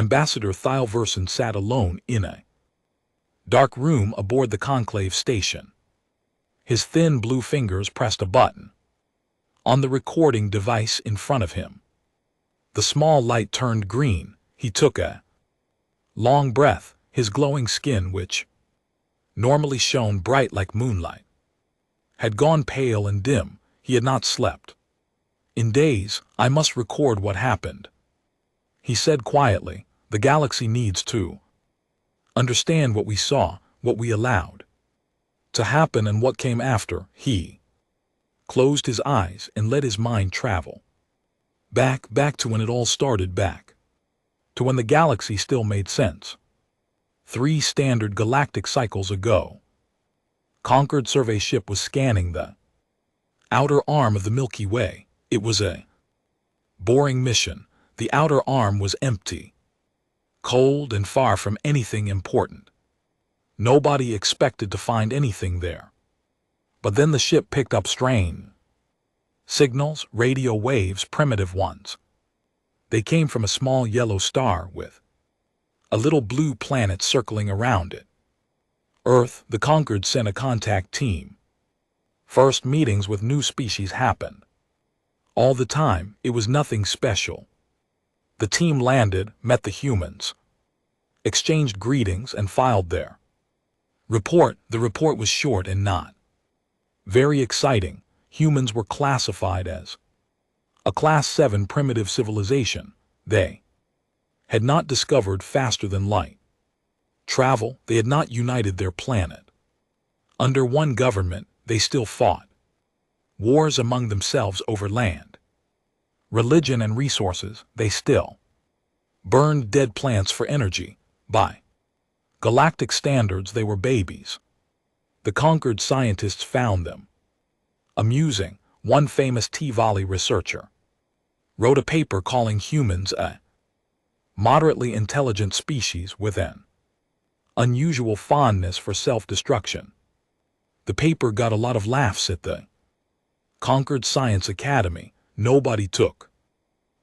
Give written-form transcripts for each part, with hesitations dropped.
Ambassador Thielverson sat alone in a dark room aboard the conclave station. His thin blue fingers pressed a button on the recording device in front of him. The small light turned green. He took a long breath. His glowing skin, which normally shone bright like moonlight, had gone pale and dim. He had not slept in days. "I must record what happened," he said quietly. "The galaxy needs to understand what we saw, what we allowed to happen, and what came after." He closed his eyes and let his mind travel back to when it all started, back to when the galaxy still made sense. 3 standard galactic cycles ago, Concord survey ship was scanning the outer arm of the Milky Way. It was a boring mission. The outer arm was empty, cold, and far from anything important. Nobody expected to find anything there. But then the ship picked up strange signals, radio waves, primitive ones. They came from a small yellow star with a little blue planet circling around it. Earth, the Concord sent a contact team. First meetings with new species happened. All the time, it was nothing special. The team landed, met the humans, exchanged greetings, and filed their report. The report was short and not very exciting. Humans were classified as a Class 7 primitive civilization. They had not discovered faster than light travel. They had not united their planet under one government. They still fought wars among themselves over land, religion, and resources. They still burned dead plants for energy. By galactic standards, they were babies. The Concord scientists found them amusing. One famous T-Valley researcher wrote a paper calling humans a moderately intelligent species with an unusual fondness for self-destruction. The paper got a lot of laughs at the Concord Science Academy. Nobody took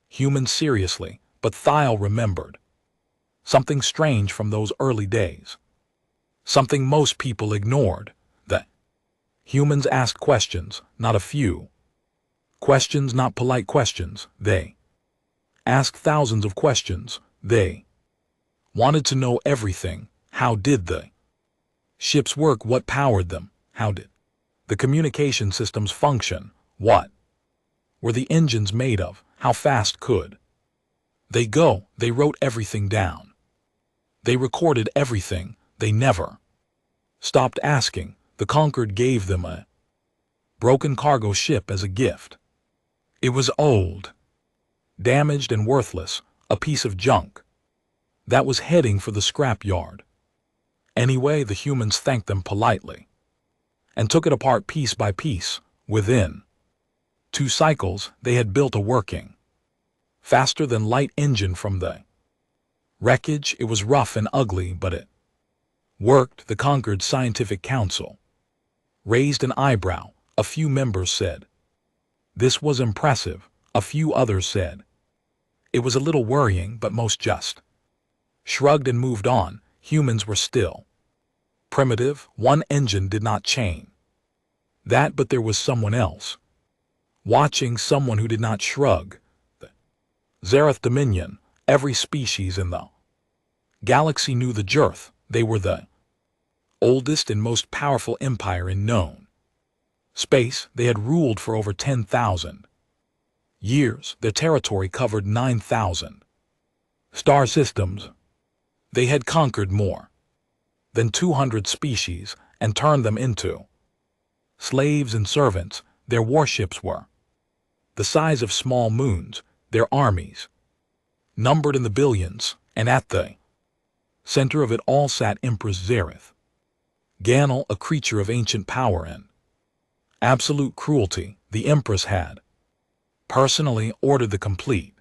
humans seriously, but Thiel remembered something strange from those early days, something most people ignored. The humans asked questions, not a few questions, not polite questions. They asked thousands of questions. They wanted to know everything. How did the ships work? What powered them? How did the communication systems function? What were the engines made of? How fast could they go? They wrote everything down. They recorded everything. They never stopped asking. The Concord gave them a broken cargo ship as a gift. It was old, damaged, and worthless, a piece of junk that was heading for the scrap yard. Anyway, the humans thanked them politely and took it apart piece by piece. Within 2 cycles, they had built a working, faster-than-light engine from the wreckage. It was rough and ugly, but it worked. The Concord Scientific Council raised an eyebrow. A few members said this was impressive. A few others said it was a little worrying, but most just shrugged and moved on. Humans were still primitive. One engine did not change that, but there was someone else watching, someone who did not shrug. The Zereth Dominion. Every species in the galaxy knew the Zereth. They were the oldest and most powerful empire in known space. They had ruled for over 10,000 years. Their territory covered 9,000 star systems. They had conquered more than 200 species and turned them into slaves and servants. Their warships were the size of small moons. Their armies numbered in the billions, and at the center of it all sat Empress Zereth Ganal, a creature of ancient power and absolute cruelty. The Empress had personally ordered the complete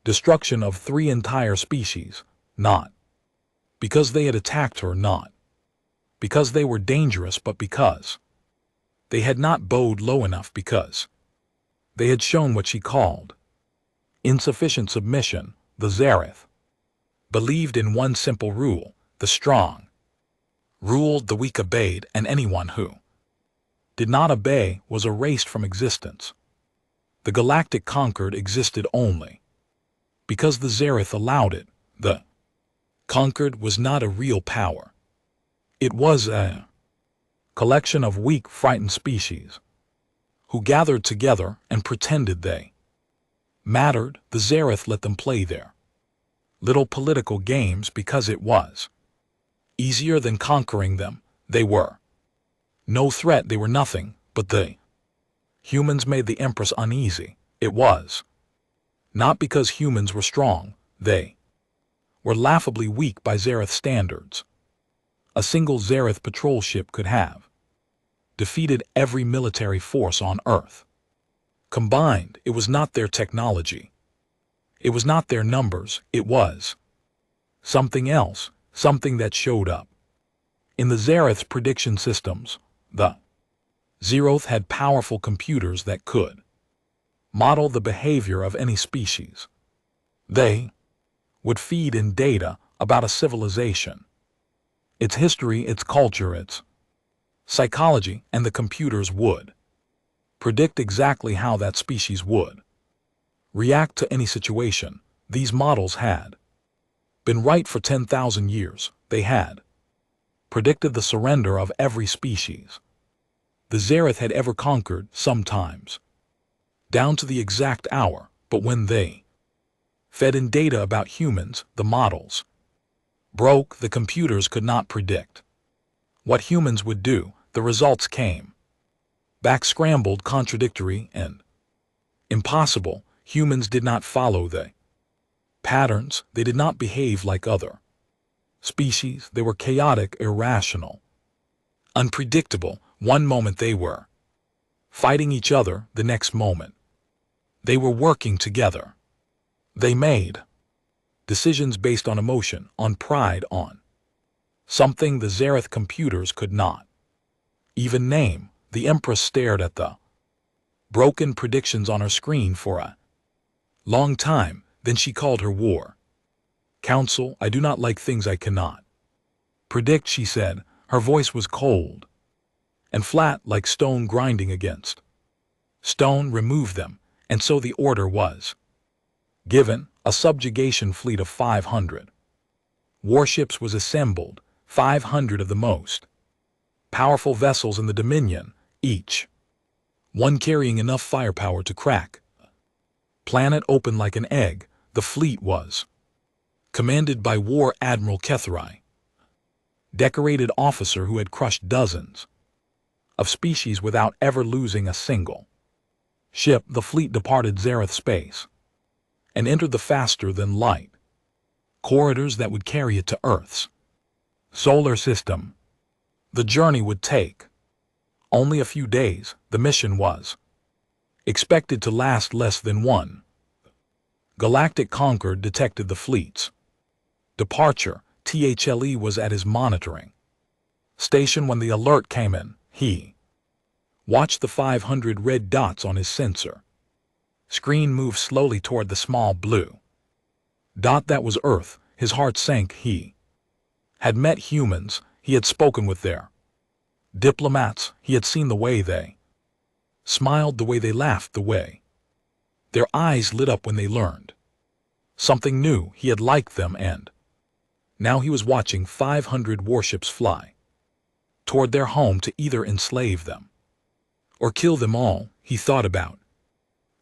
destruction of 3 entire species, not because they had attacked her, not because they were dangerous, but because they had not bowed low enough, because they had shown what she called insufficient submission. The Zereth believed in one simple rule: the strong ruled, the weak obeyed, and anyone who did not obey was erased from existence. The galactic conquered existed only because the Zereth allowed it. The conquered was not a real power. It was a collection of weak, frightened species who gathered together and pretended they mattered. The Zereth let them play their little political games because it was easier than conquering them. They were no threat, they were nothing, but the humans made the Empress uneasy. It was not because humans were strong, they were laughably weak by Zereth standards. A single Zereth patrol ship could have defeated every military force on Earth combined. It was not their technology. It was not their numbers. It was something else, something that showed up in the Zereth's prediction systems. The Zeroth had powerful computers that could model the behavior of any species. They would feed in data about a civilization, its history, its culture, its psychology, and the computers would predict exactly how that species would react to any situation. These models had been right for 10,000 years. They had predicted the surrender of every species the Zereth had ever conquered, sometimes down to the exact hour. But when they fed in data about humans, the models broke. The computers could not predict what humans would do. The results came back scrambled, contradictory, and impossible. Humans did not follow the patterns. They did not behave like other species. They were chaotic, irrational, unpredictable. One moment they were fighting each other, the next moment they were working together. They made decisions based on emotion, on pride, on something the Zereth computers could not even name. The Empress stared at the broken predictions on her screen for a long time. Then she called her war council. I do not like things I cannot predict, she said. Her voice was cold and flat, like stone grinding against stone. Remove them. And so the order was given. A subjugation fleet of 500 warships was assembled, 500 of the most powerful vessels in the Dominion, each one carrying enough firepower to crack a planet open like an egg. The fleet was commanded by War Admiral Kethrai, decorated officer who had crushed dozens of species without ever losing a single ship. The fleet departed Zereth space and entered the faster-than-light corridors that would carry it to Earth's solar system. The journey would take only a few days. The mission was expected to last less than one. Galactic Concord detected the fleet's departure. THLE was at his monitoring station when the alert came in. He watched the 500 red dots on his sensor screen move slowly toward the small blue dot that was Earth. His heart sank. He had met humans. He had spoken with their diplomats. He had seen the way they smiled, the way they laughed, the way their eyes lit up when they learned something new. He had liked them, and now he was watching 500 warships fly toward their home to either enslave them or kill them all. He thought about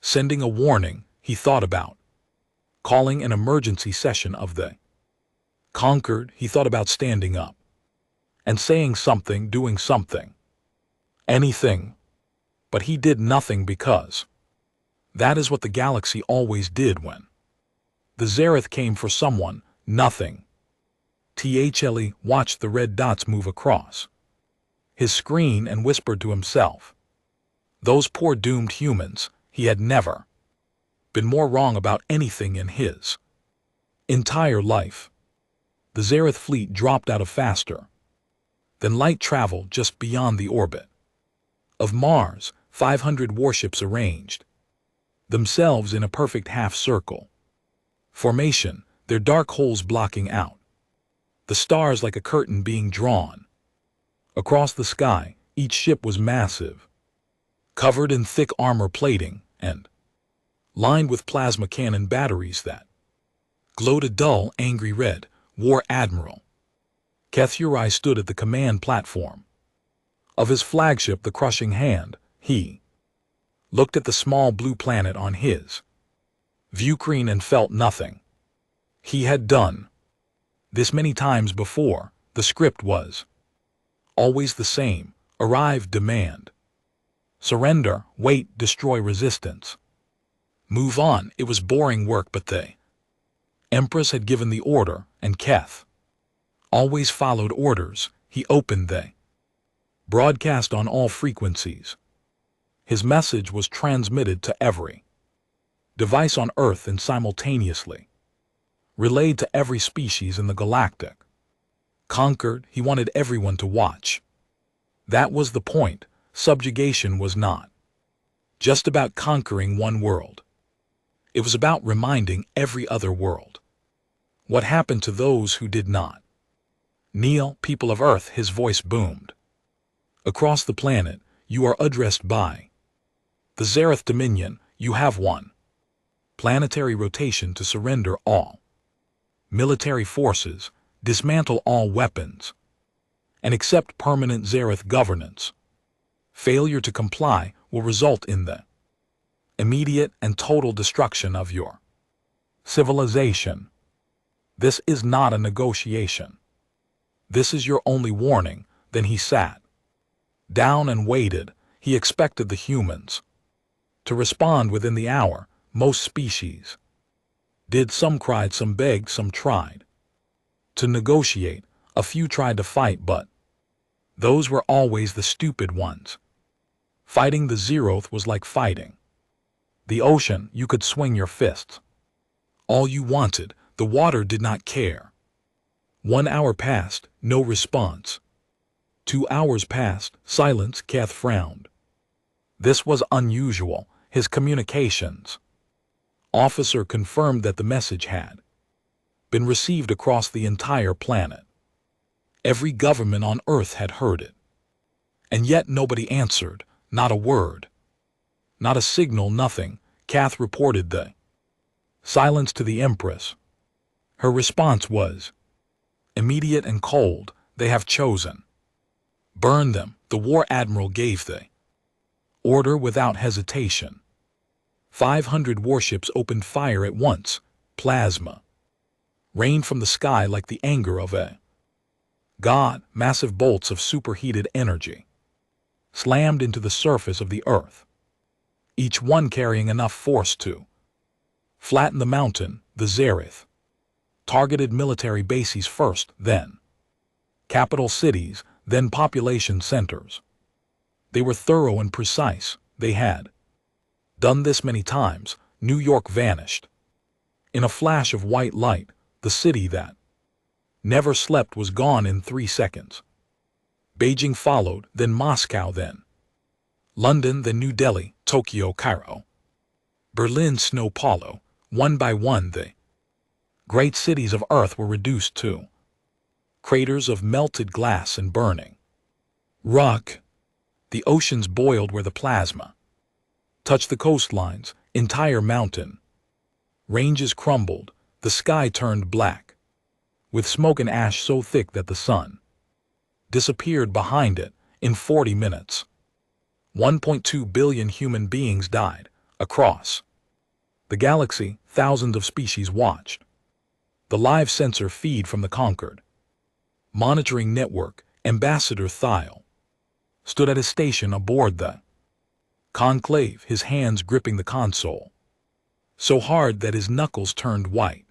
sending a warning. He thought about calling an emergency session of the Concord. He thought about standing up and saying something, doing something, anything. But he did nothing, because that is what the galaxy always did when the Zereth came for someone. Nothing. THLE watched the red dots move across his screen and whispered to himself, those poor doomed humans. He had never been more wrong about anything in his entire life. The Zereth fleet dropped out of faster than light travel just beyond the orbit of Mars. 500 warships arranged themselves in a perfect half-circle formation. their dark holes blocking out, the stars like a curtain being drawn. Across the sky, each ship was massive, covered in thick armor plating and lined with plasma cannon batteries that glowed a dull, angry red. War Admiral HFY stood at the command platform of his flagship, the Crushing Hand. He looked at the small blue planet on his viewscreen and felt nothing. He had done this many times before. The script was always the same: arrive, demand surrender, wait, destroy resistance, move on. It was boring work, but the Empress had given the order, and Keth always followed orders. He opened the broadcast on all frequencies. His message was transmitted to every device on Earth and simultaneously relayed to every species in the galactic. Conquered, he wanted everyone to watch. That was the point. Subjugation was not just about conquering one world. It was about reminding every other world what happened to those who did not kneel. People of Earth, his voice boomed across the planet, you are addressed by the Zereth Dominion. You have one planetary rotation to surrender all military forces, dismantle all weapons, and accept permanent Zereth governance. Failure to comply will result in the immediate and total destruction of your civilization. This is not a negotiation. This is your only warning. Then he sat down and waited. He expected the humans to respond within the hour. Most species did. Some cried, some begged, some tried to negotiate. A few tried to fight, but those were always the stupid ones. Fighting the Zeroth was like fighting the ocean. You could swing your fists all you wanted. The water did not care. 1 hour passed, no response. 2 hours passed, silence. Keth frowned. This was unusual. His communications officer confirmed that the message had been received across the entire planet. Every government on Earth had heard it. And yet nobody answered, not a word, not a signal, nothing. Keth reported the silence to the Empress. Her response was immediate and cold. They have chosen. Burn them. The War Admiral gave the order without hesitation. 500 warships opened fire at once. Plasma rained from the sky like the anger of a god. Massive bolts of superheated energy slammed into the surface of the Earth, each one carrying enough force to flatten the mountain. The Zereth targeted military bases first, then capital cities, then population centers. They were thorough and precise. They had done this many times. New York vanished in a flash of white light. The city that never slept was gone in 3 seconds. Beijing followed, then Moscow, then London, then New Delhi, Tokyo, Cairo, Berlin, Sao Paulo. One by one, the great cities of Earth were reduced to craters of melted glass and burning rock. The oceans boiled where the plasma touched the coastlines. Entire mountain ranges crumbled. The sky turned black, with smoke and ash so thick that the sun disappeared behind it in 40 minutes. 1.2 billion human beings died. Across the galaxy, thousands of species watched the live sensor feed from the conquered monitoring network. Ambassador Thiel stood at his station aboard the Conclave, his hands gripping the console so hard that his knuckles turned white.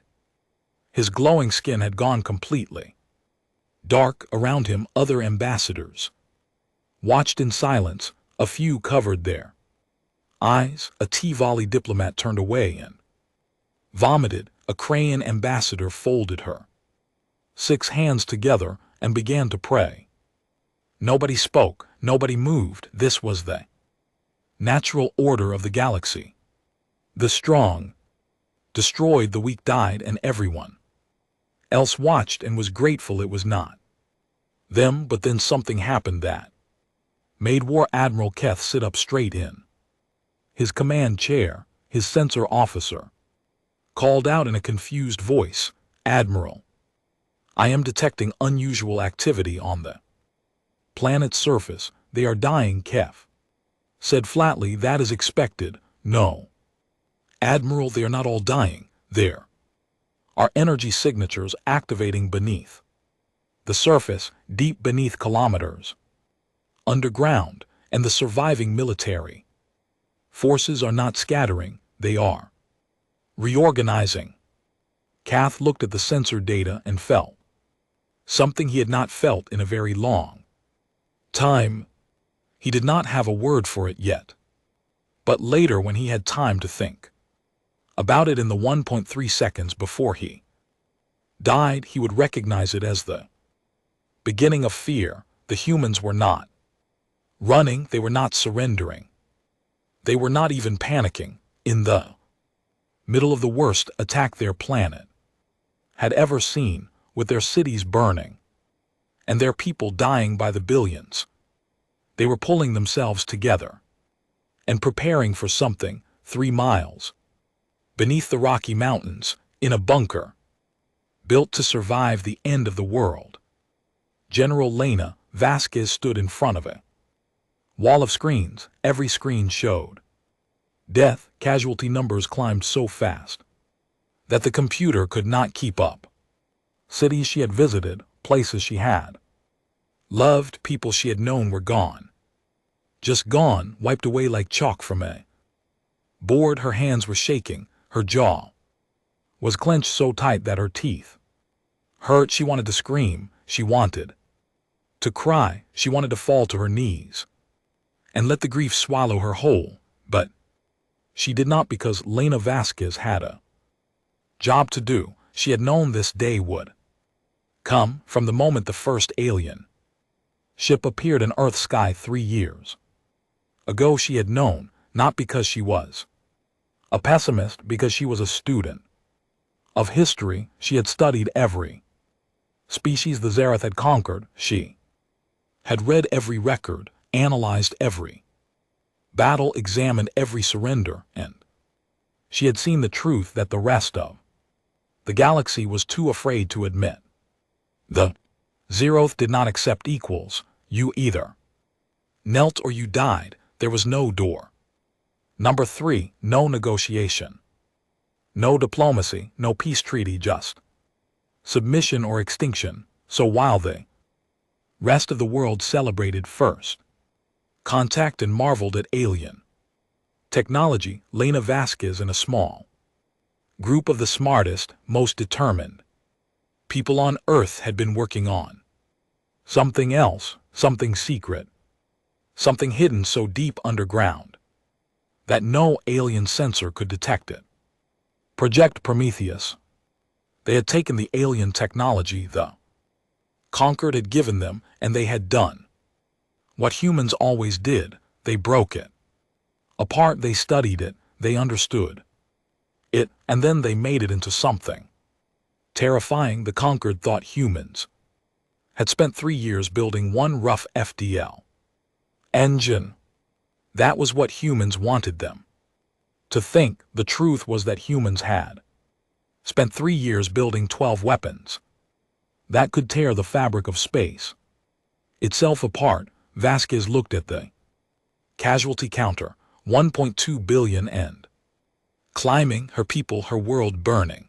His glowing skin had gone completely dark. Around him, other ambassadors watched in silence. A few covered their eyes. A T-Volley diplomat turned away and vomited. A Krayan ambassador folded her 6 hands together and began to pray. Nobody spoke, nobody moved. This was the natural order of the galaxy. The strong destroyed, the weak died, and everyone else watched and was grateful it was not them. But then something happened that made War Admiral Keth sit up straight in his command chair. His sensor officer called out in a confused voice, "Admiral, I am detecting unusual activity on the planet's surface. They are dying." Keth said flatly, "That is expected." "No, Admiral, they are not all dying. There are energy signatures activating beneath the surface, deep beneath kilometers underground, and the surviving military forces are not scattering, they are reorganizing." Kath looked at the sensor data and felt something he had not felt in a very long time. He did not have a word for it yet, but later, when he had time to think about it in the 1.3 seconds before he died, he would recognize it as the beginning of fear. The humans were not running, they were not surrendering, they were not even panicking. In the middle of the worst attack their planet had ever seen, with their cities burning and their people dying by the billions, they were pulling themselves together and preparing for something. 3 miles beneath the Rocky Mountains, in a bunker built to survive the end of the world, General Lena Vasquez stood in front of a wall of screens. Every screen showed death. Casualty numbers climbed so fast that the computer could not keep up. Cities she had visited, places she had loved, people she had known were gone. Just gone, wiped away like chalk from a board. Her hands were shaking, her jaw was clenched so tight that her teeth hurt. She wanted to scream, she wanted to cry, she wanted to fall to her knees and let the grief swallow her whole, but she did not, because Lena Vasquez had a job to do. She had known this day would come from the moment the first alien ship appeared in Earth's sky 3 years ago. She had known, not because she was a pessimist, because she was a student of history. She had studied every species the Zereth had conquered. She had read every record, analyzed every battle, examined every surrender, and she had seen the truth that the rest of the galaxy was too afraid to admit. The Zeroth did not accept equals. You either knelt or you died. There was no door. Number 3, no negotiation, no diplomacy, no peace treaty, just submission or extinction. So while the rest of the world celebrated first contact and marveled at alien technology, Lena Vasquez and a small group of the smartest, most determined people on Earth had been working on something else, something secret, something hidden so deep underground that no alien sensor could detect it. Project Prometheus. They had taken the alien technology the Conquered had given them, and they had done what humans always did. They broke it apart. They studied it, they understood it, and then they made it into something terrifying. The Conquered thought humans had spent 3 years building one rough FDL engine. That was what humans wanted them to think. The truth was that humans had spent 3 years building 12 weapons that could tear the fabric of space itself apart. Vasquez looked at the casualty counter, 1.2 billion and climbing, her people, her world burning.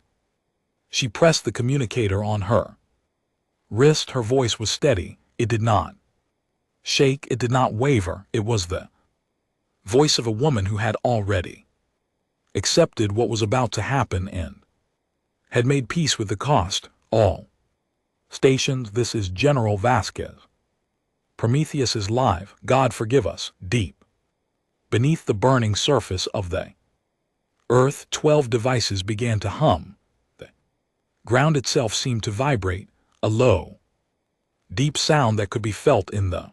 She pressed the communicator on her wrist. Her voice was steady. It did not shake, it did not waver. It was the voice of a woman who had already accepted what was about to happen and had made peace with the cost. All stations, this is General Vasquez. Prometheus is live. God forgive us. Deep beneath the burning surface of the Earth, 12 devices began to hum. The ground itself seemed to vibrate, a low, deep sound that could be felt in the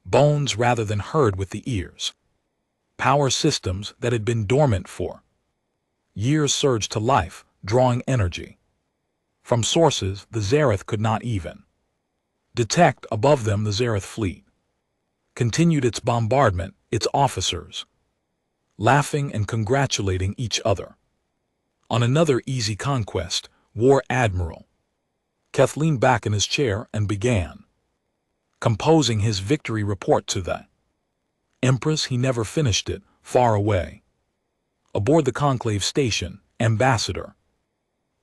bones rather than heard with the ears. Power systems that had been dormant for years surged to life, drawing energy From sources the Zareth could not even detect. Above them the Zareth fleet continued its bombardment, its officers laughing and congratulating each other on another easy conquest. War Admiral Keth leaned back in his chair and began composing his victory report to the Empress. He never finished it. Far away, aboard the conclave station, Ambassador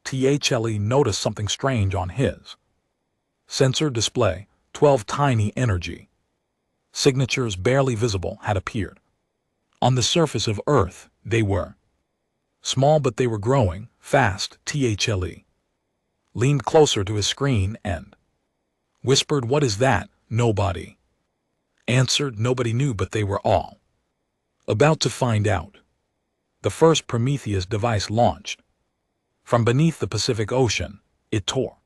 THLE noticed something strange on his sensor display. 12 tiny energy signatures, barely visible, had appeared. On the surface of Earth, they were small, but they were growing fast. THLE leaned closer to his screen and whispered, "What is that?" Nobody answered. Nobody knew, but they were all about to find out. The first Prometheus device launched from beneath the Pacific Ocean. It tore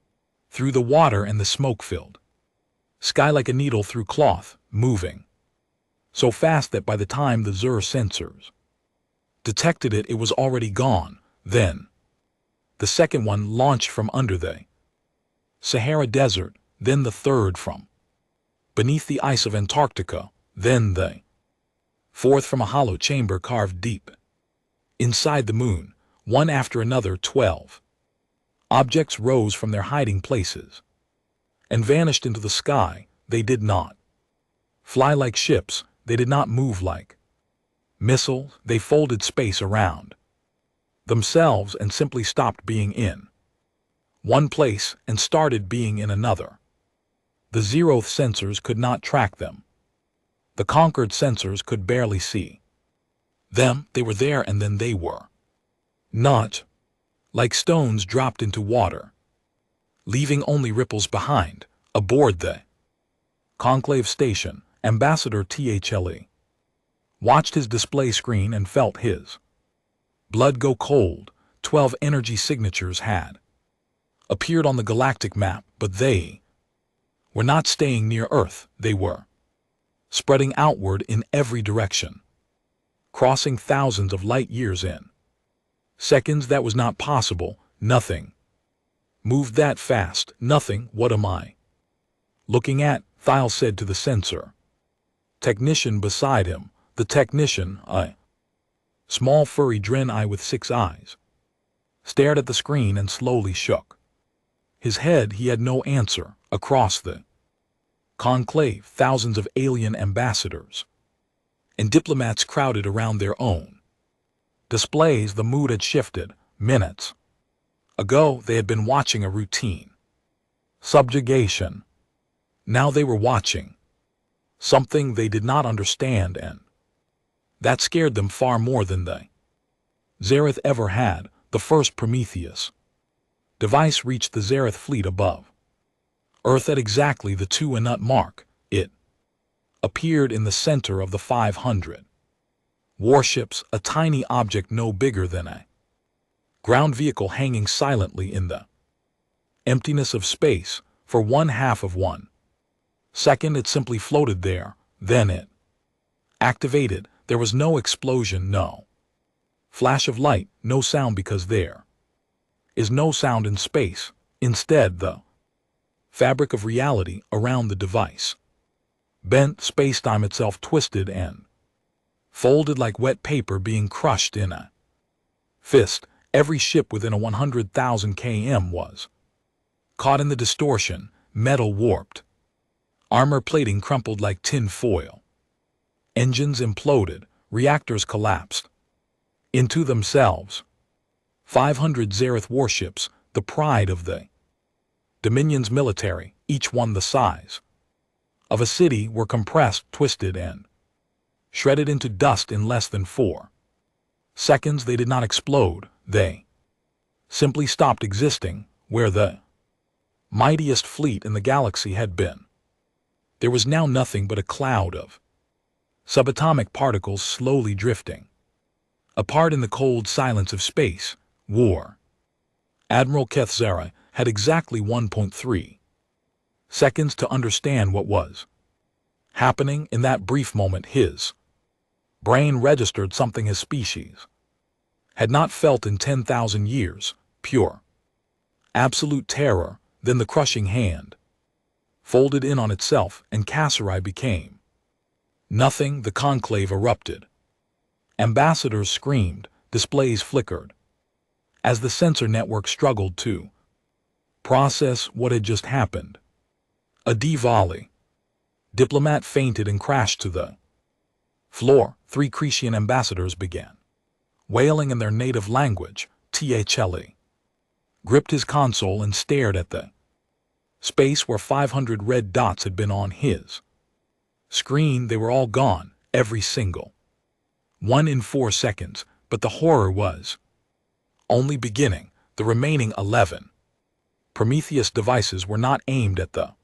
through the water and the smoke-filled sky like a needle through cloth, moving so fast that by the time the Zur sensors detected it, it was already gone. Then the second one launched from under the Sahara Desert, then the third from beneath the ice of Antarctica, then the fourth from a hollow chamber carved deep inside the moon. One after another, 12 objects rose from their hiding places and vanished into the sky. They did not fly like ships, they did not move like missiles, they folded space around themselves and simply stopped being in one place and started being in another. The Zeroth sensors could not track them. The conquered sensors could barely see them. They were there and then they were not, like stones dropped into water, leaving only ripples behind. Aboard the conclave station, Ambassador THLE watched his display screen and felt his blood go cold. 12 energy signatures had appeared on the galactic map, but they were not staying near Earth. They were spreading outward in every direction, crossing thousands of light years in seconds. That was not possible. Nothing moved that fast. Nothing. What am I looking at? Thiel said to the sensor technician beside him. The technician, a small furry Dren with 6 eyes, stared at the screen and slowly shook his head. He had no answer. Across the conclave, thousands of alien ambassadors and diplomats crowded around their own displays. The mood had shifted. Minutes ago, they had been watching a routine subjugation. Now they were watching something they did not understand, and that scared them far more than the Zareth ever had. The first Prometheus device reached the Zareth fleet above Earth at exactly the 2-nut mark. It appeared in the center of the 500 warships, a tiny object no bigger than a ground vehicle hanging silently in the emptiness of space. For 1/2 of 1 second it simply floated there. Then it activated. There was no explosion, no flash of light, no sound, because there is no sound in space. Instead, the fabric of reality around the device bent. Space-time itself twisted and folded like wet paper being crushed in a fist. Every ship within a 100,000 km was caught in the distortion. Metal warped, armor plating crumpled like tin foil, engines imploded, reactors collapsed into themselves. 500 Zareth warships, the pride of the Dominion's military, each one the size of a city, were compressed, twisted, and shredded into dust in less than 4 seconds. They did not explode. They simply stopped existing where the mightiest fleet in the galaxy had been. There was now nothing but a cloud of subatomic particles slowly drifting apart in the cold silence of space. War Admiral Keth Zara had exactly 1.3 seconds to understand what was happening. In that brief moment, his brain registered something his species had not felt in 10,000 years: pure Absolute terror, then the crushing hand. Folded in on itself, and Kasserai became nothing. The conclave erupted. Ambassadors screamed, displays flickered. As the sensor network struggled to process what had just happened. A D-volley. Diplomat fainted and crashed to the floor. 3 Cretian ambassadors began wailing in their native language. THLE gripped his console and stared at the space where 500 red dots had been on his screen. They were all gone, every single one, in 4 seconds, but the horror was only beginning. The remaining 11 Prometheus devices were not aimed at the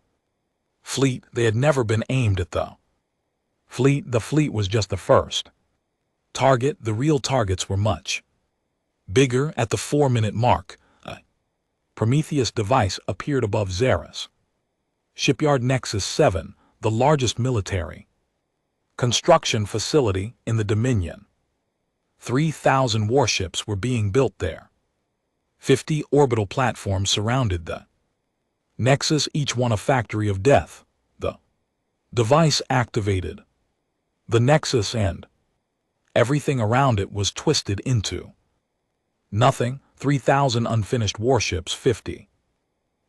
fleet. They had never been aimed at the fleet. The fleet was just the first target. The real targets were much bigger. At the 4-minute mark, a Prometheus device appeared above Xeris Shipyard Nexus 7, the largest military construction facility in the Dominion. 3,000 warships were being built there. 50 orbital platforms surrounded the Nexus, each one a factory of death. The device activated the Nexus, and everything around it was twisted into nothing. 3,000 unfinished warships, 50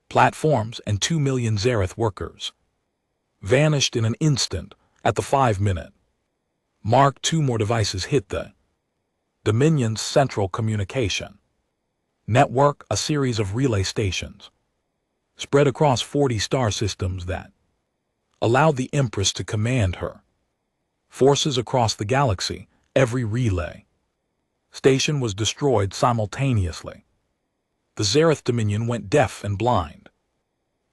platforms, and 2 million Xerath workers vanished in an instant. At the 5-minute mark, 2 more devices hit the Dominion's central communication network, a series of relay stations spread across 40 star systems that allowed the Empress to command her forces across the galaxy. Every relay station was destroyed simultaneously. The Xerath Dominion went deaf and blind.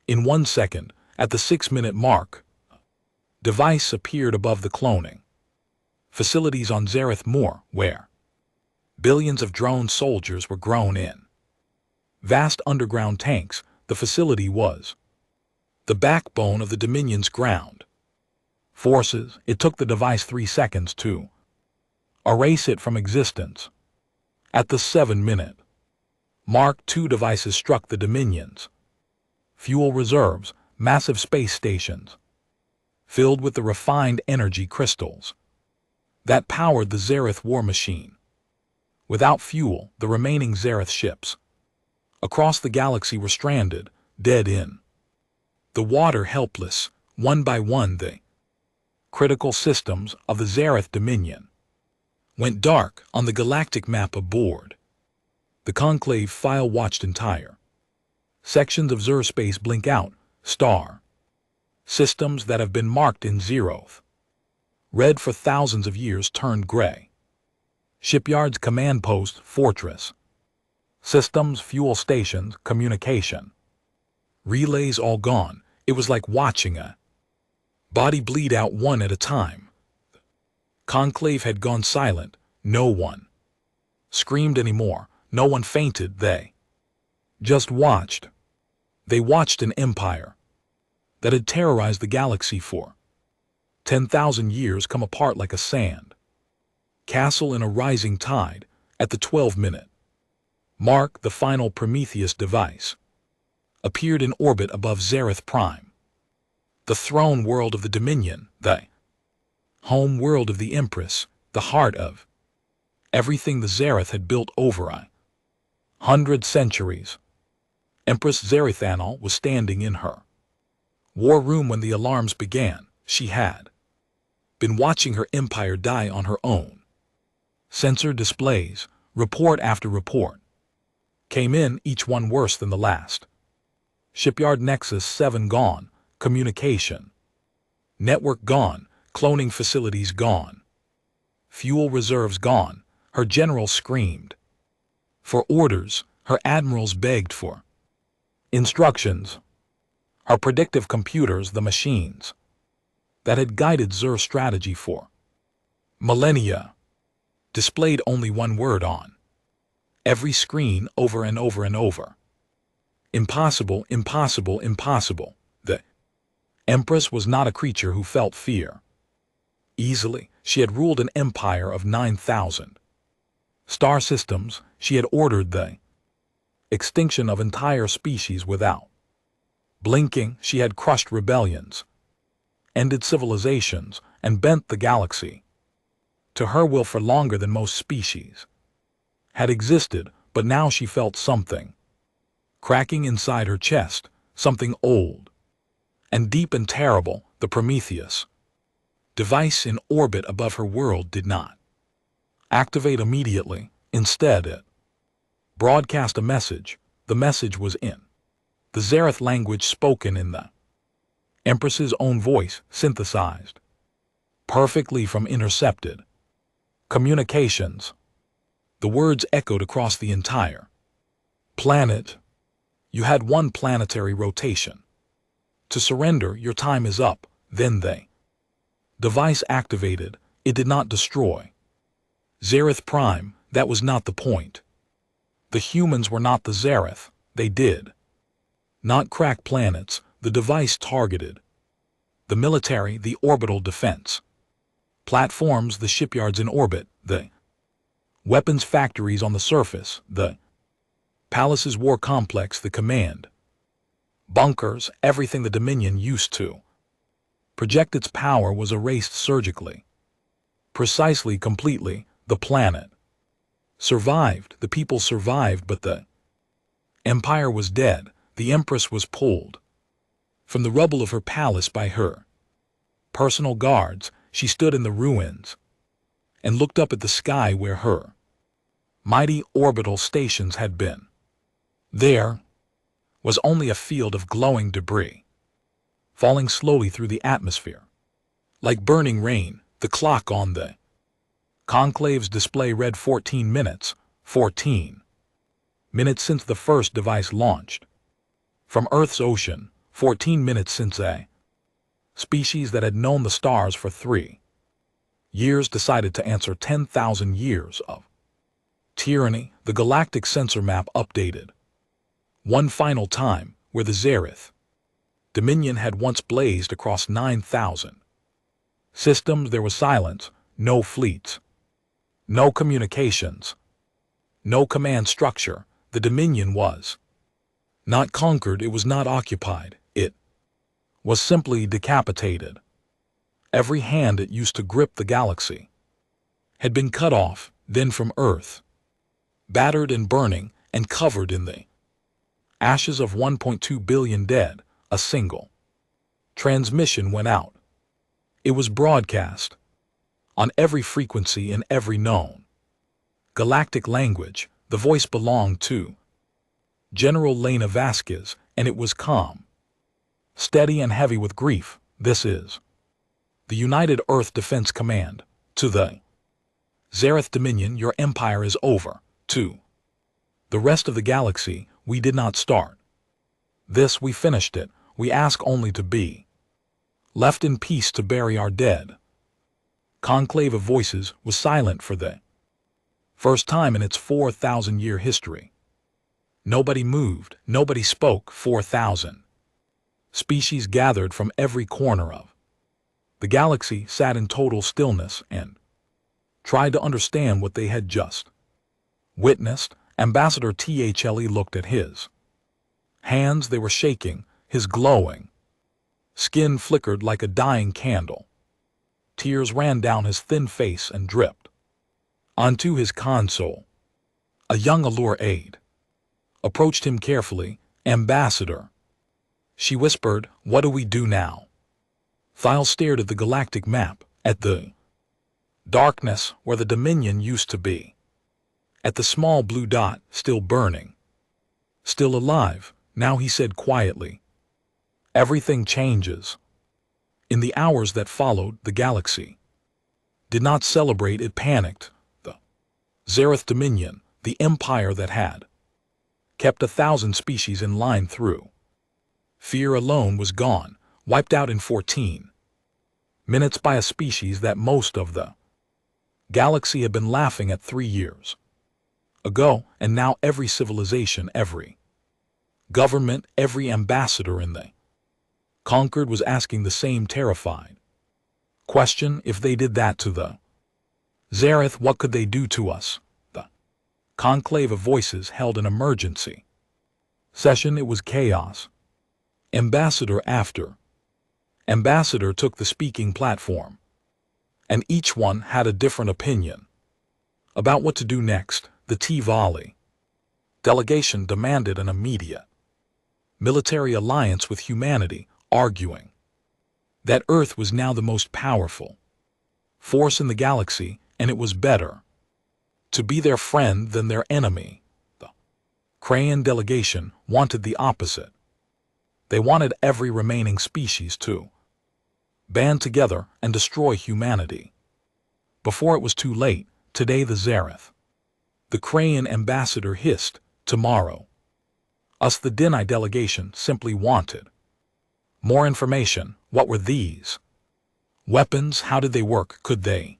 In 1 second, at the 6-minute mark, a device appeared above the cloning facilities on Xerath Moor, where billions of drone soldiers were grown in vast underground tanks. The facility was the backbone of the Dominion's ground forces. It took the device 3 seconds to erase it from existence. At the 7-minute mark, 2 devices struck the Dominion's fuel reserves, massive space stations filled with the refined energy crystals that powered the Xerath war machine. Without fuel, the remaining Xerath ships across the galaxy were stranded, dead in the water, helpless. One by one, the critical systems of the Xerath Dominion went dark on the galactic map aboard. The Conclave file watched entire sections of Xur space blink out, star systems that have been marked in zeroth red for thousands of years turned gray. Shipyards, command posts, fortress systems, fuel stations, communication relays all gone. It was like watching a body bleed out one at a time. Conclave had gone silent. No one screamed anymore. No one fainted. They just watched. They watched an empire that had terrorized the galaxy for 10,000 years come apart like a sand castle in a rising tide. At the 12-minute mark, the final Prometheus device appeared in orbit above Xerath Prime, the throne world of the Dominion, the home world of the Empress, the heart of everything the Xerath had built over 100 centuries. Empress Xerithanol was standing in her war room when the alarms began. She had been watching her empire die on her own. Sensor displays, report after report, came in, each one worse than the last. Shipyard Nexus 7 gone, communication network gone, cloning facilities gone, fuel reserves gone. Her general screamed for orders. Her admirals begged for instructions. Her predictive computers, the machines that had guided Xur strategy for millennia, displayed only one word on every screen over and over and over. Impossible, impossible, impossible. The Empress was not a creature who felt fear easily. She had ruled an empire of 9,000 star systems. She had ordered the extinction of entire species without blinking. She had crushed rebellions, ended civilizations, and bent the galaxy to her will for longer than most species had existed. But now she felt something cracking inside her chest, something old and deep and terrible. The Prometheus device in orbit above her world did not activate immediately. Instead, it broadcast a message. The message was in the Zereth language, spoken in the Empress's own voice, synthesized perfectly from intercepted communications. The words echoed across the entire planet. You had one planetary rotation. To surrender, your time is up. Then the device activated. It did not destroy Zereth Prime. That was not the point. The humans were not the Zereth. They did not crack planets. The device targeted the military, the orbital defense platforms, the shipyards in orbit, the weapons factories on the surface, the palaces, war complex, the command bunkers. Everything the Dominion used to project its power was erased surgically, precisely, completely. The planet survived, the people survived, but the empire was dead. The Empress was pulled from the rubble of her palace by her personal guards. She stood in the ruins and looked up at the sky where her mighty orbital stations had been. There was only a field of glowing debris, falling slowly through the atmosphere like burning rain. The clock on the conclave's display read 14 minutes. 14 minutes since the first device launched from Earth's ocean. 14 minutes since a species that had known the stars for 3 years decided to answer 10,000 years of tyranny. The galactic sensor map updated one final time, where the Zereth Dominion had once blazed across 9,000 systems. There was silence, no fleets, no communications, no command structure. The Dominion was not conquered, it was not occupied, it was simply decapitated. Every hand it used to grip the galaxy had been cut off. Then from Earth, battered and burning and covered in the ashes of 1.2 billion dead, a single transmission went out. It was broadcast on every frequency in every known galactic language. The voice belonged to General Lena Vasquez, and it was calm, steady, and heavy with grief. This is the United Earth Defense Command. To the Zereth Dominion, your empire is over. To the rest of the galaxy, we did not start this, we finished it. We ask only to be left in peace to bury our dead. Conclave of voices was silent for the first time in its 4,000-year history. Nobody moved, nobody spoke. 4,000 species gathered from every corner of the galaxy sat in total stillness and tried to understand what they had just witnessed. Ambassador THLE looked at his hands. They were shaking. His glowing skin flickered like a dying candle. Tears ran down his thin face and dripped onto his console. A young Allure aide approached him carefully. Ambassador, she whispered, what do we do now? Thiel stared at the galactic map, at the darkness where the Dominion used to be, at the small blue dot still burning, still alive. Now he said quietly, everything changes. In the hours that followed, the galaxy did not celebrate, it panicked. The Zereth Dominion, the empire that had kept 1,000 species in line through fear alone, was gone, wiped out in 14 minutes by a species that most of the galaxy had been laughing at 3 years ago. And now every civilization, every government, every ambassador in the conquered was asking the same terrified question. If they did that to the Zereth, what could they do to us? The conclave of voices held an emergency Session, it was chaos. Ambassador after ambassador took the speaking platform, and each one had a different opinion about what to do next. The T-Volley delegation demanded an immediate military alliance with humanity, arguing that Earth was now the most powerful force in the galaxy, and it was better to be their friend than their enemy. The Crayon delegation wanted the opposite. They wanted every remaining species to band together and destroy humanity before it was too late. Today the Zareth. The Crayon ambassador hissed, "Tomorrow." Us, the Deni delegation, simply wanted more information. What were these weapons? How did they work? Could they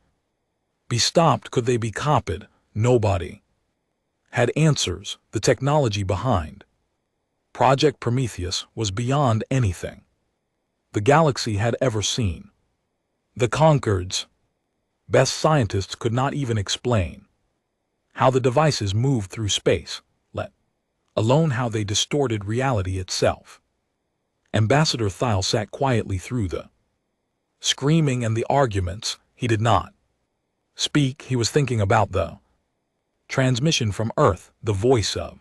be stopped? Could they be copied? Nobody had answers. The technology behind Project Prometheus was beyond anything the galaxy had ever seen. The Concord's best scientists could not even explain how the devices moved through space, let alone how they distorted reality itself. Ambassador Thiel sat quietly through the screaming and the arguments. He did not speak. He was thinking about the transmission from Earth, the voice of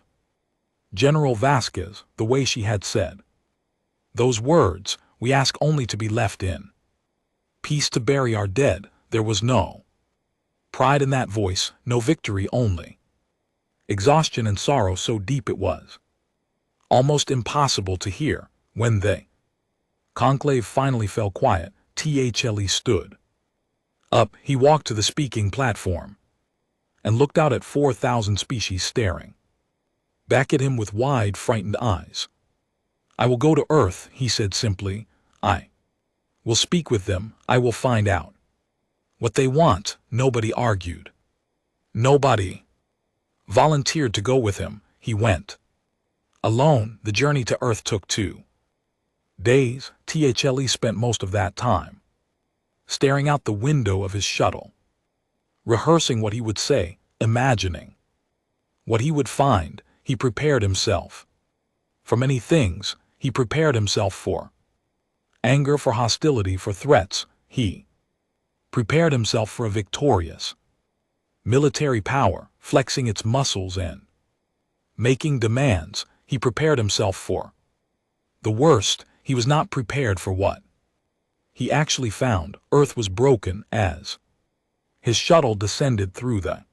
General Vasquez, the way she had said those words, "We ask only to be left in peace, to bury our dead." There was no pride in that voice, no victory, only exhaustion and sorrow so deep it was almost impossible to hear. When the conclave finally fell quiet, THLE stood up. He walked to the speaking platform and looked out at 4,000 species staring back at him with wide, frightened eyes. "I will go to Earth," he said simply. "I will speak with them. I will find out what they want." Nobody argued. Nobody volunteered to go with him. He went alone. The journey to Earth took 2 days. THLE spent most of that time staring out the window of his shuttle, rehearsing what he would say, imagining what he would find. He prepared himself for many things. He prepared himself for anger, for hostility, for threats. He prepared himself for a victorious military power, flexing its muscles and making demands. He prepared himself for the worst. He was not prepared for what he actually found. Earth was broken as his shuttle descended through the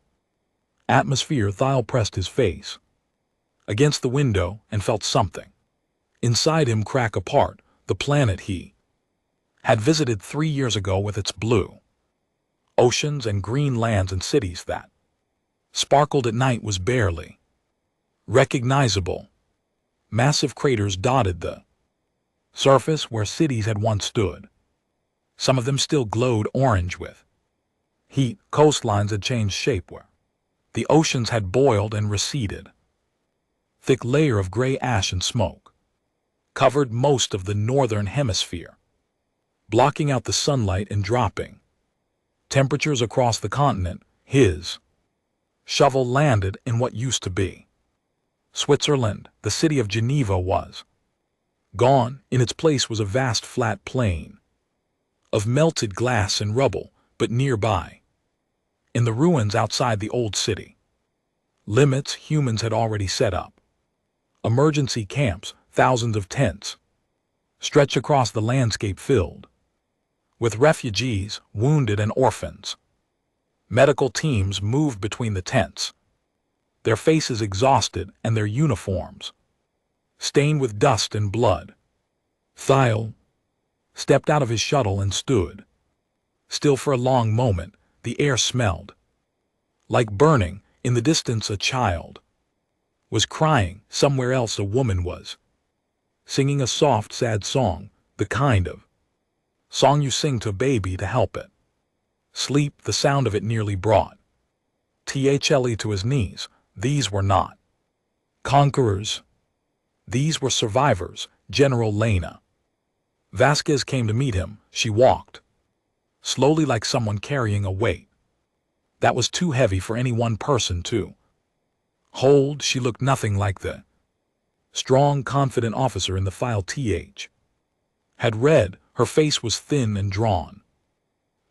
atmosphere. Thiel pressed his face against the window and felt something inside him crack apart. The planet he had visited 3 years ago, with its blue oceans and green lands and cities that sparkled at night, was barely recognizable. Massive craters dotted the surface where cities had once stood. Some of them still glowed orange with heat. Coastlines had changed shape where the oceans had boiled and receded. Thick layer of gray ash and smoke covered most of the northern hemisphere, blocking out the sunlight and dropping temperatures across the continent. His shovel landed in what used to be Switzerland. The city of Geneva was gone. In its place was a vast flat plain of melted glass and rubble. But nearby, in the ruins outside the old city limits, humans had already set up emergency camps. Thousands of tents stretch across the landscape, filled with refugees, wounded, and orphans. Medical teams moved between the tents, their faces exhausted and their uniforms stained with dust and blood. Thiel stepped out of his shuttle and stood still for a long moment. The air smelled like burning. In the distance, a child was crying. Somewhere else, a woman was singing a soft, sad song, the kind of song you sing to a baby to help it sleep. The sound of it nearly brought THLE to his knees. These were not conquerors. These were survivors. General Lena Vasquez came to meet him. She walked slowly, like someone carrying a weight that was too heavy for any one person to hold. She looked nothing like the strong, confident officer in the file TH. Had read, her face was thin and drawn.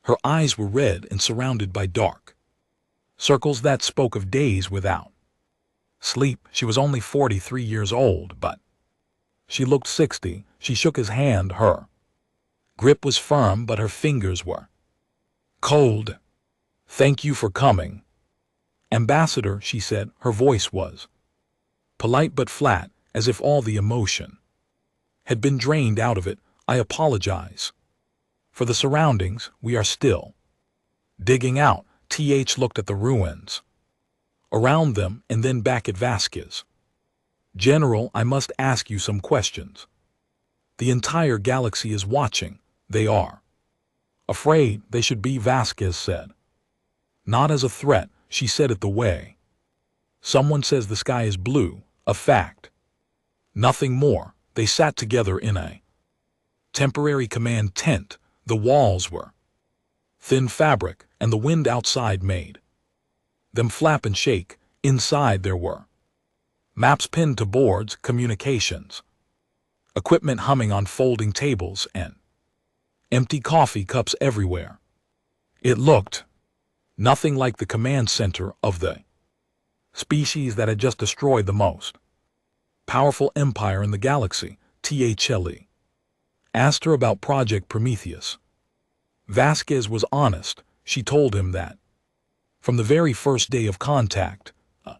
Her eyes were red and surrounded by dark circles that spoke of days without sleep. She was only 43 years old, but she looked 60. She shook his hand. Her grip was firm, but her fingers were cold. "Thank you for coming, Ambassador," she said. Her voice was polite but flat, as if all the emotion had been drained out of it. "I apologize for the surroundings. We are still digging out." TH looked at the ruins around them and then back at Vasquez. "General, I must ask you some questions. The entire galaxy is watching. They are afraid. They should be," Vasquez said. "Not as a threat," she said it the way someone says the sky is blue, a fact. Nothing more. They sat together in a temporary command tent. The walls were thin fabric, and the wind outside made them flap and shake. Inside there were maps pinned to boards, communications equipment humming on folding tables, and empty coffee cups everywhere. It looked nothing like the command center of the species that had just destroyed the most powerful empire in the galaxy. THLE asked her about Project Prometheus. Vasquez was honest. She told him that from the very first day of contact, a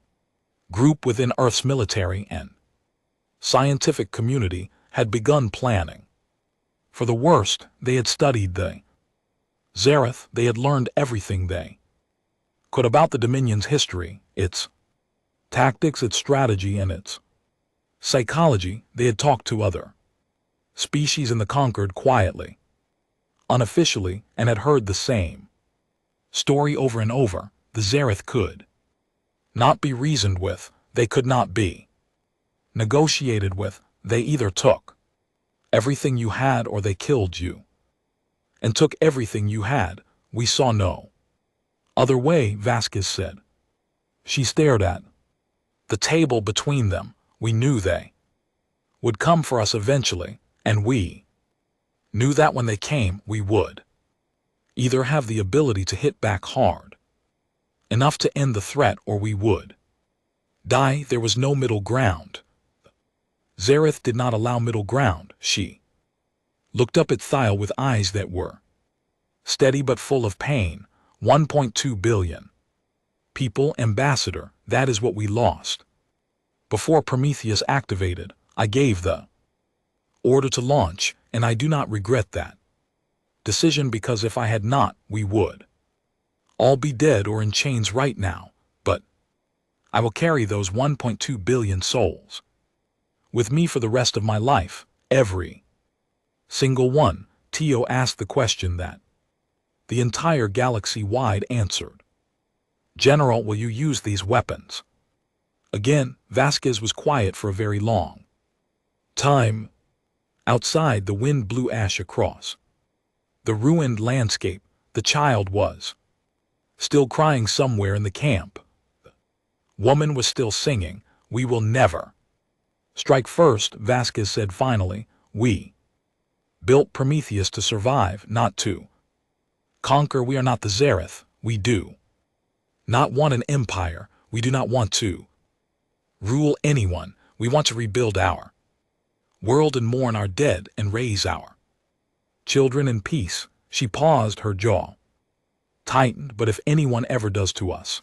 group within Earth's military and scientific community had begun planning for the worst. They had studied the Zereth. They had learned everything they could about the Dominion's history, its tactics, its strategy, and its psychology. They had talked to other species in the Conquered quietly, unofficially, and had heard the same story over and over. The Zereth could not be reasoned with. They could not be negotiated with. They either took everything you had or they killed you, and took everything you had. We saw no other way, Vasquez said. She stared at the table between them. We knew they would come for us eventually, and we knew that when they came, we would either have the ability to hit back hard enough to end the threat, or we would die. There was no middle ground. Zereth did not allow middle ground. She looked up at Thiel with eyes that were steady but full of pain. 1.2 billion people, Ambassador, that is what we lost. Before Prometheus activated, I gave the order to launch, and I do not regret that decision, because if I had not, we would all be dead or in chains right now. But I will carry those 1.2 billion souls with me for the rest of my life, every single one. Tio asked the question that the entire galaxy-wide answered. General, will you use these weapons again? Vasquez was quiet for a very long time. Outside, the wind blew ash across the ruined landscape. The child was still crying somewhere in the camp. The woman was still singing, "We will never strike first," Vasquez said finally. "We built Prometheus to survive, not to conquer. We are not the Zereth. We do not want an empire. We do not want to rule anyone. We want to rebuild our world and mourn our dead and raise our children in peace." She paused, her jaw tightened. "But if anyone ever does to us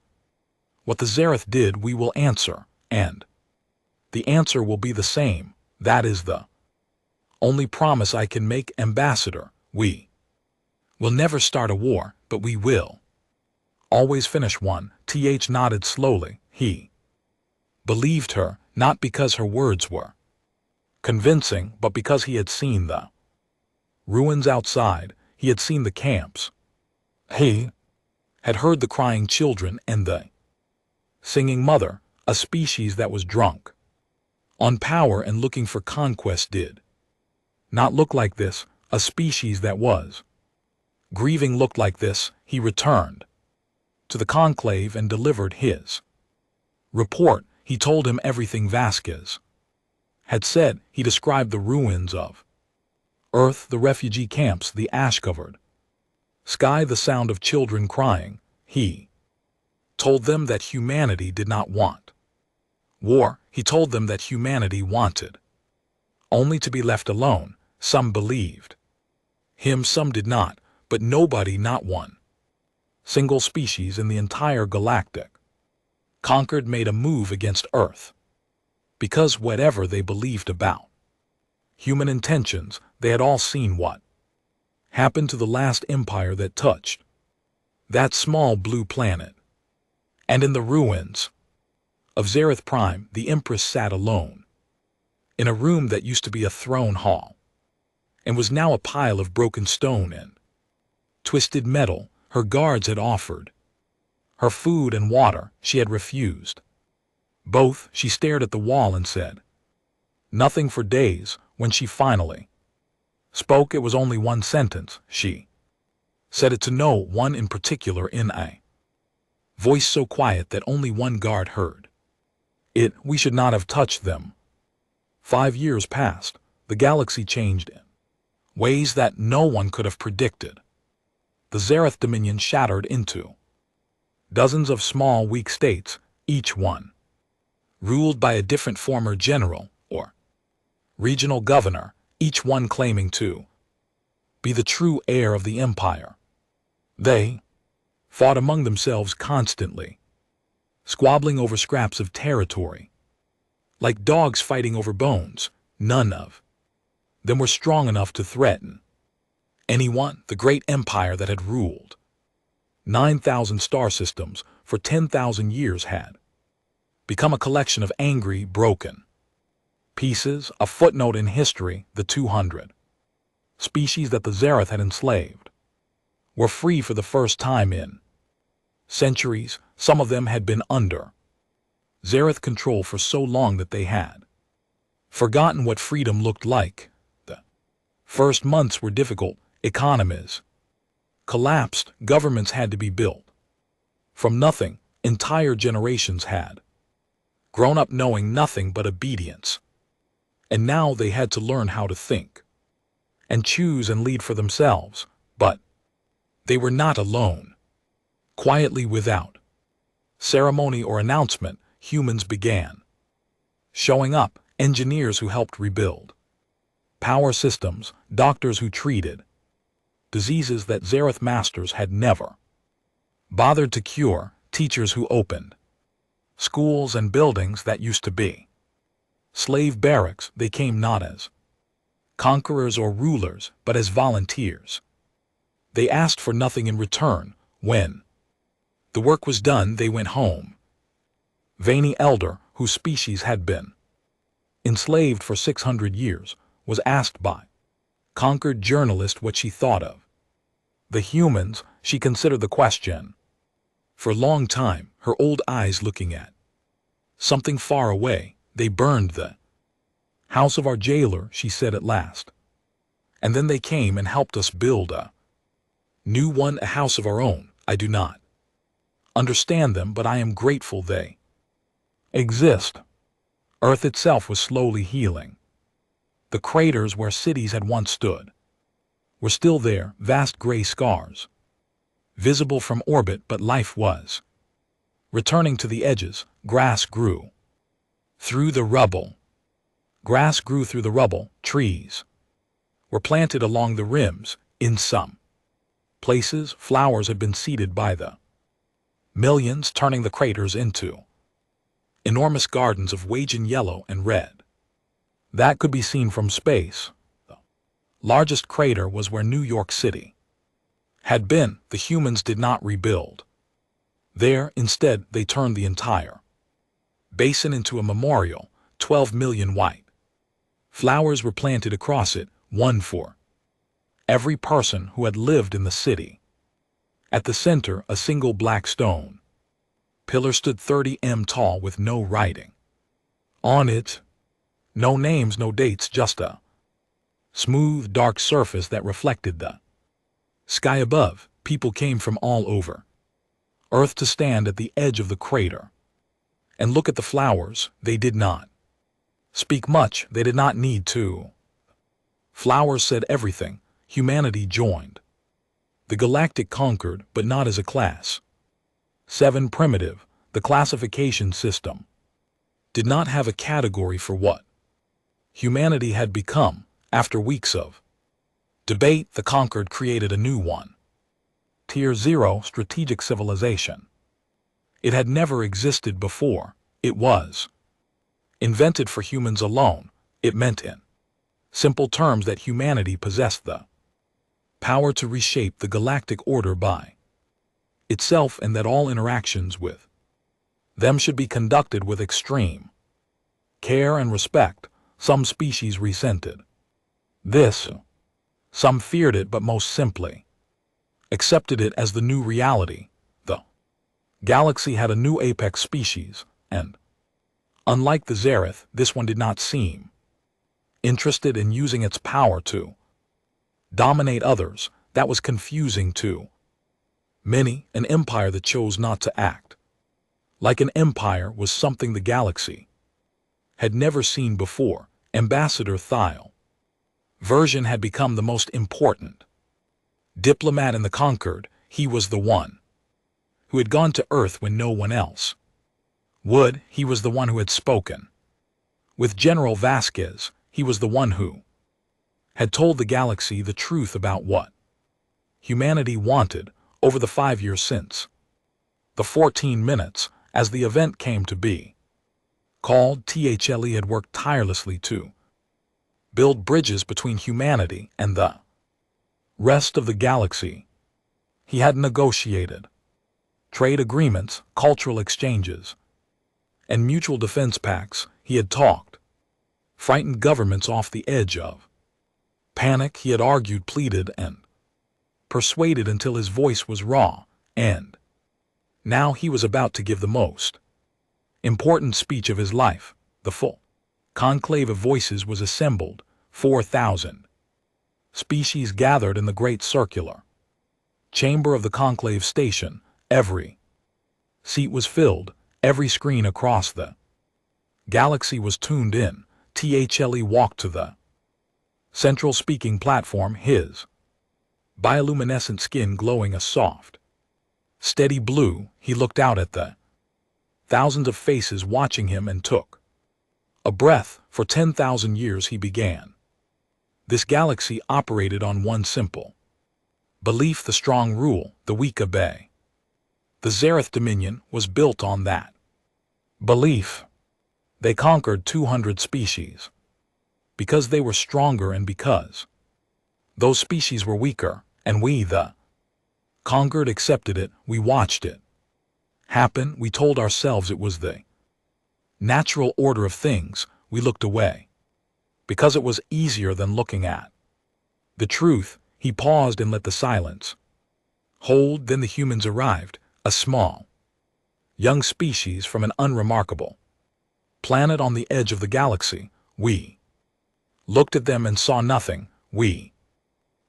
what the Zereth did, we will answer, and the answer will be the same. That is the only promise I can make, Ambassador. We will never start a war, but we will always finish one." TH nodded slowly. He believed her, not because her words were convincing, but because he had seen the ruins outside. He had seen the camps. He had heard the crying children and the singing mother. A species that was drunk on power and looking for conquest did not look like this. A species that was grieving looked like this. He returned to the conclave and delivered his report. He told him everything Vasquez had said. He described the ruins of Earth, the refugee camps, the ash-covered sky, the sound of children crying. He told them that humanity did not want war. He told them that humanity wanted only to be left alone. Some believed him, some did not, but nobody, not one single species in the entire galactic conquered, made a move against Earth. Because whatever they believed about human intentions, they had all seen what happened to the last empire that touched that small blue planet. And in the ruins of Zareth Prime, the Empress sat alone in a room that used to be a throne hall and was now a pile of broken stone and twisted metal. Her guards had offered her food and water. She had refused both. She stared at the wall and said nothing for days. When she finally spoke, it was only one sentence. She said it to no one in particular, in a voice so quiet that only one guard heard it. We should not have touched them. 5 years passed. The galaxy changed in ways that no one could have predicted. The Zareth Dominion shattered into dozens of small, weak states, each one ruled by a different former general or regional governor, each one claiming to be the true heir of the empire. They fought among themselves constantly, squabbling over scraps of territory, like dogs fighting over bones. None of them were strong enough to threaten anyone. The great empire that had ruled 9,000 star systems for 10,000 years had become a collection of angry, broken pieces. A footnote in history. The 200 species that the Zareth had enslaved were free for the first time in centuries. Some of them had been under Zareth control for so long that they had forgotten what freedom looked like. The first months were difficult. Economies collapsed. Governments had to be built from nothing. Entire generations had grown up knowing nothing but obedience, and now they had to learn how to think and choose and lead for themselves. But they were not alone. Quietly, without ceremony or announcement, humans began showing up. Engineers who helped rebuild power systems, doctors who treated diseases that Zareth masters had never bothered to cure, teachers who opened schools and buildings that used to be slave barracks. They came not as conquerors or rulers, but as volunteers. They asked for nothing in return. When the work was done, they went home. Vani Elder, whose species had been enslaved for 600 years, was asked by conquered journalist what she thought of the humans. She considered the question for a long time, her old eyes looking at something far away. They burned the house of our jailer, she said at last. And then they came and helped us build a new one, a house of our own. I do not understand them, but I am grateful they exist. Earth itself was slowly healing. The craters where cities had once stood were still there, vast gray scars, visible from orbit, but life was returning to the edges. Grass grew through the rubble. Grass grew through the rubble. Trees were planted along the rims. In some places, flowers had been seeded by the millions, turning the craters into enormous gardens of wagon yellow and red that could be seen from space. The largest crater was where New York City had been. The humans did not rebuild there. Instead, they turned the entire basin into a memorial. 12 million white flowers were planted across it, one for every person who had lived in the city. At the center, a single black stone pillar stood 30 m tall with no writing on it. No names, no dates, just a smooth, dark surface that reflected the sky above. People came from all over Earth to stand at the edge of the crater and look at the flowers. They did not Speak much, they did not need to. Flowers said everything, humanity joined. The galactic conquered, but not as a class. 7. Primitive, the classification system, did not have a category for what humanity had become. After weeks of debate, the conquered created a new one. Tier 0, strategic civilization. It had never existed before. It was invented for humans alone. It meant in simple terms that humanity possessed the power to reshape the galactic order by itself, and that all interactions with them should be conducted with extreme care and respect. Some species resented this. Some feared it, but most simply accepted it as the new reality. The galaxy had a new apex species, and unlike the Zereth, this one did not seem interested in using its power to dominate others. That was confusing to many. An empire that chose not to act like an empire was something the galaxy had never seen before. Ambassador Thiel version had become the most important diplomat in the conquered. He was the one who had gone to Earth when no one else would. He was the one who had spoken with General Vasquez. He was the one who had told the galaxy the truth about what humanity wanted over the 5 years since the 14 minutes, as the event came to be called. THLE had worked tirelessly to build bridges between humanity and the rest of the galaxy. He had negotiated trade agreements, cultural exchanges, and mutual defense pacts. He had talked frightened governments off the edge of panic. He had argued, pleaded, and persuaded until his voice was raw, and now he was about to give the most important speech of his life. The full conclave of voices was assembled. 4,000 species gathered in the great circular chamber of the conclave station. Every seat was filled. Every screen across the galaxy was tuned in. THLE walked to the central speaking platform, his bioluminescent skin glowing a soft, steady blue. He looked out at the thousands of faces watching him and took a breath. For 10,000 years he began. This galaxy operated on one simple belief: the strong rule, the weak obey. The Zereth Dominion was built on that belief. They conquered 200 species because they were stronger and because those species were weaker, and we, the conquered, accepted it. We watched it happen. We told ourselves it was the natural order of things. We looked away because it was easier than looking at the truth. He paused and let the silence hold. Then the humans arrived, a small, young species from an unremarkable planet on the edge of the galaxy. We looked at them and saw nothing. We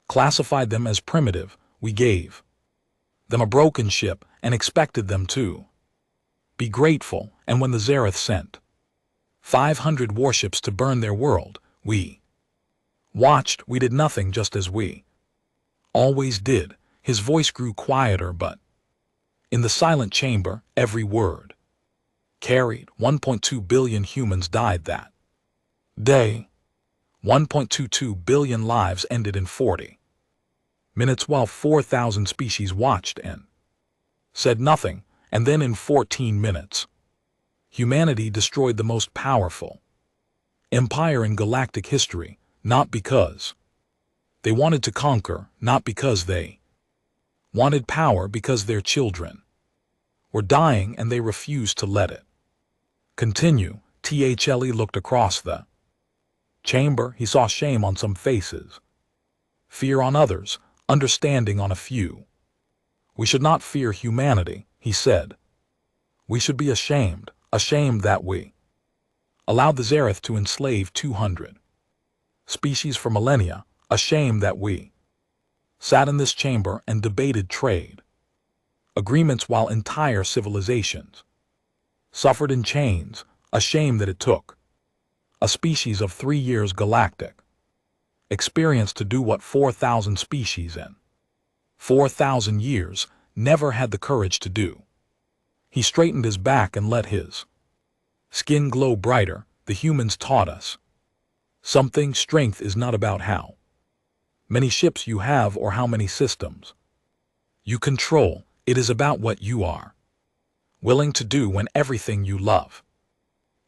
classified them as primitive. We gave them a broken ship and expected them to be grateful. And when the Zereth sent 500 warships to burn their world, we watched. We did nothing, just as we always did. His voice grew quieter, but in the silent chamber, every word carried. 1.2 billion humans died that day. 1.22 billion lives ended in 40 minutes, while 4,000 species watched and said nothing. And then in 14 minutes, humanity destroyed the most powerful empire in galactic history, not because they wanted to conquer, not because they wanted power, because their children were dying and they refused to let it continue. THLE looked across the chamber. He saw shame on some faces, fear on others, understanding on a few. We should not fear humanity, he said. We should be ashamed that we allowed the Zereth to enslave 200 species for millennia, ashamed that we sat in this chamber and debated trade agreements while entire civilizations suffered in chains, ashamed that it took A species of 3 years galactic. Experience to do what 4,000 species in 4,000 years never had the courage to do. He straightened his back and let his skin glow brighter. The humans taught us something. Strength is not about how many ships you have or how many systems you control. It is about what you are willing to do when everything you love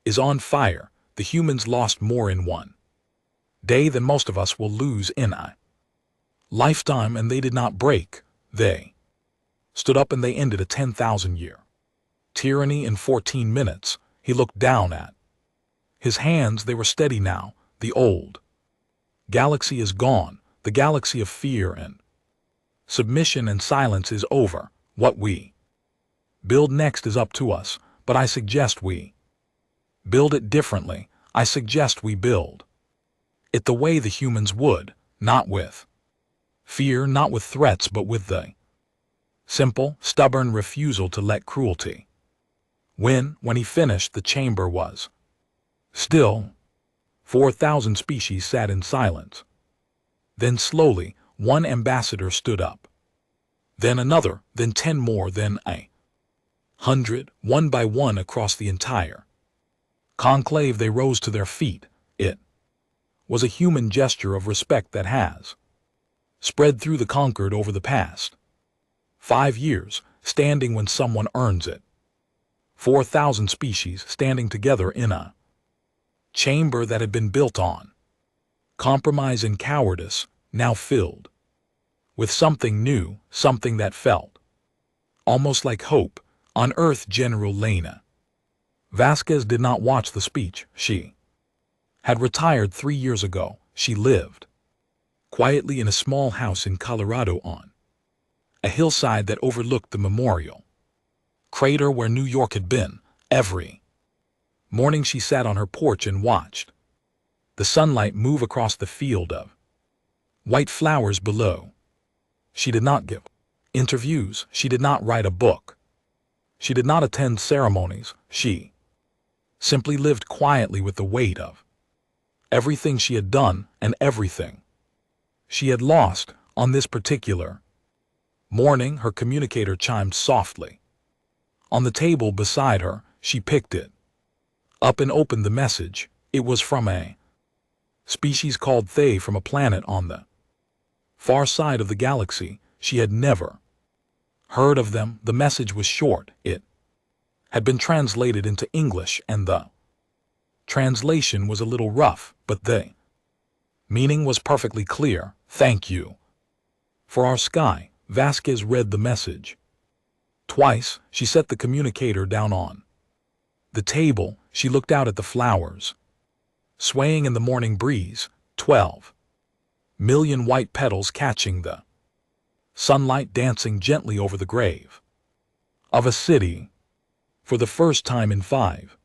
is on fire. The humans lost more in one day than most of us will lose in a lifetime, and they did not break. They stood up and they ended a 10,000-year tyranny in 14 minutes. He looked down at his hands. They were steady now. The old galaxy is gone. The galaxy of fear and submission and silence is over. What we build next is up to us, but I suggest we build it differently. I suggest we build it the way the humans would, not with fear, not with threats, but with the simple, stubborn refusal to let cruelty win. When he finished, the chamber was still. 4,000 species sat in silence. Then slowly, one ambassador stood up. Then another, then 10 more, then 100, one by one across the entire conclave. They rose to their feet. It was a human gesture of respect that has spread through the conquered over the past 5 years, standing when someone earns it. 4,000 species standing together in a chamber that had been built on compromise and cowardice, now filled with something new, something that felt almost like hope. On Earth, General Lena Vasquez did not watch the speech. She had retired 3 years ago. She lived quietly in a small house in Colorado on a hillside that overlooked the memorial crater where New York had been. Every morning she sat on her porch and watched the sunlight move across the field of white flowers below. She did not give interviews. She did not write a book. She did not attend ceremonies. She simply lived quietly with the weight of everything she had done and everything she had lost. On this particular morning, her communicator chimed softly on the table beside her. She picked it up and opened the message. It was from a species called Thay, from a planet on the far side of the galaxy. She had never heard of them. The message was short. It had been translated into English, and the translation was a little rough, but the meaning was perfectly clear. Thank you for our sky. Vasquez read the message twice. She set the communicator down on the table. She looked out at the flowers swaying in the morning breeze. 12 million white petals catching the sunlight, dancing gently over the grave of a city. For the first time in 5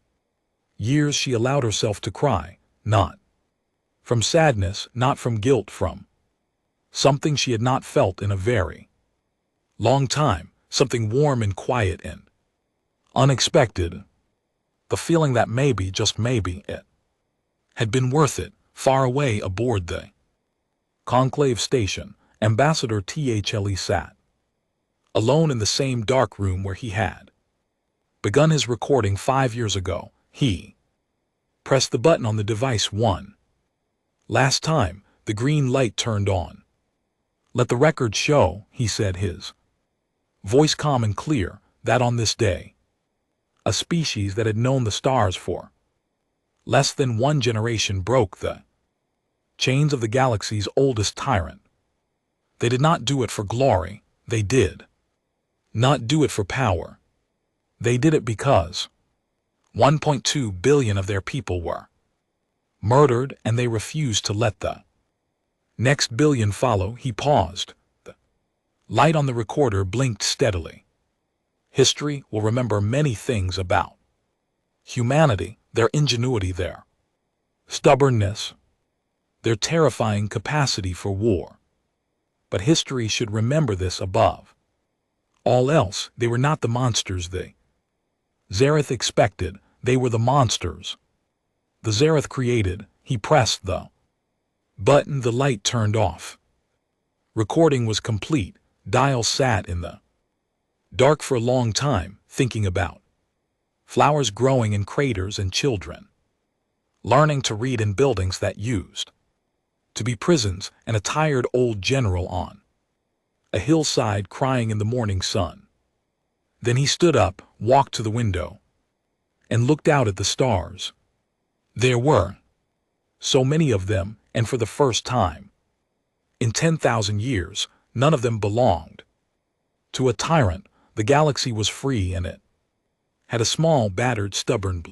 years, she allowed herself to cry, not from sadness, not from guilt, from something she had not felt in a very long time, something warm and quiet and unexpected. The feeling that maybe, just maybe, it had been worth it. Far away aboard the conclave station, Ambassador Thle sat alone in the same dark room where he had begun his recording 5 years ago. He pressed the button on the device one last time. The green light turned on. Let the record show, he said, his voice calm and clear, that on this day, a species that had known the stars for less than 1 generation broke the chains of the galaxy's oldest tyrant. They did not do it for glory. They did not do it for power. They did it because 1.2 billion of their people were murdered, and they refused to let the next billion follow. He paused. The light on the recorder blinked steadily. History will remember many things about humanity, their ingenuity, their stubbornness, their terrifying capacity for war. But history should remember this above all else. They were not the monsters Zareth expected. They were the monsters The Zareth created, he pressed the button, the light turned off. Recording was complete. Dial sat in the dark for a long time, thinking about flowers growing in craters and children learning to read in buildings that used to be prisons, and a tired old general on a hillside crying in the morning sun. Then he stood up, walked to the window, and looked out at the stars. There were so many of them, and for the first time in 10,000 years, none of them belonged to a tyrant. The galaxy was free, and it had a small, battered, stubborn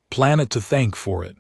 planet to thank for it.